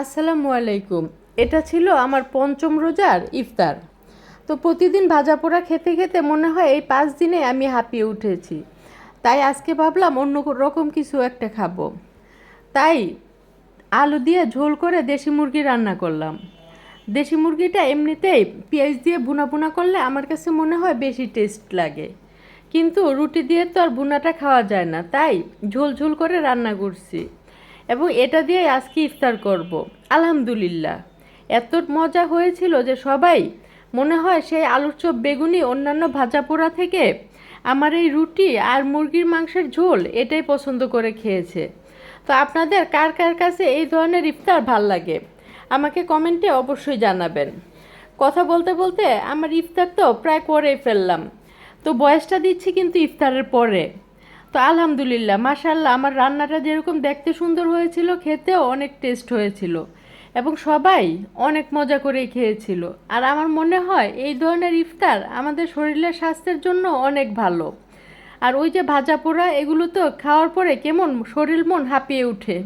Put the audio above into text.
আসসালামু আলাইকুম। এটা ছিল আমার পঞ্চম রোজার ইফতার। তো প্রতিদিন ভাজা পোড়া খেতে খেতে মনে হয় এই 5 দিনে আমি হাঁপিয়ে উঠেছি। তাই আজকে ভাবলাম অন্য রকম কিছু একটা খাবো। তাই আলু দিয়ে ঝোল করে দেশি মুরগি রান্না করলাম। দেশি মুরগিটা এমনিতেই পেঁয়াজ দিয়ে ভুনা ভুনা করলে আমার কাছে মনে হয় বেশি টেস্ট লাগে, কিন্তু রুটি দিয়ে তো আর ভুনাটা খাওয়া যায় না, তাই ঝোল ঝোল করে রান্না করছি এবং এটা দিয়ে আজকে ইফতার করব। আলহামদুলিল্লাহ এত মজা হয়েছিল যে সবাই মনে হয় সেই আলুর চপ বেগুনি অন্যান্য ভাজা পোড়া থেকে আমার এই রুটি আর মুরগির মাংসের ঝোল এটাই পছন্দ করে খেয়েছে। তো আপনাদের কার কার কাছে এই ধরনের ইফতার ভাল লাগে আমাকে কমেন্টে অবশ্যই জানাবেন। কথা বলতে বলতে আমার ইফতার তো প্রায় করেই ফেললাম। তো বয়সটা দিচ্ছি কিন্তু ইফতারের পরে। তো আলহামদুলিল্লাহ মাশাআল্লাহ আমার রান্নাটা যেরকম দেখতে সুন্দর হয়েছিল খেতেও অনেক টেস্ট হয়েছিল এবং সবাই অনেক মজা করেই খেয়েছিল। আর আমার মনে হয় এই ধরনের ইফতার আমাদের শরীরের স্বাস্থ্যের জন্য অনেক ভালো। আর ওই যে ভাজা পোড়া এগুলো তো খাওয়ার পরে কেমন শরীর মন হাঁপিয়ে ওঠে।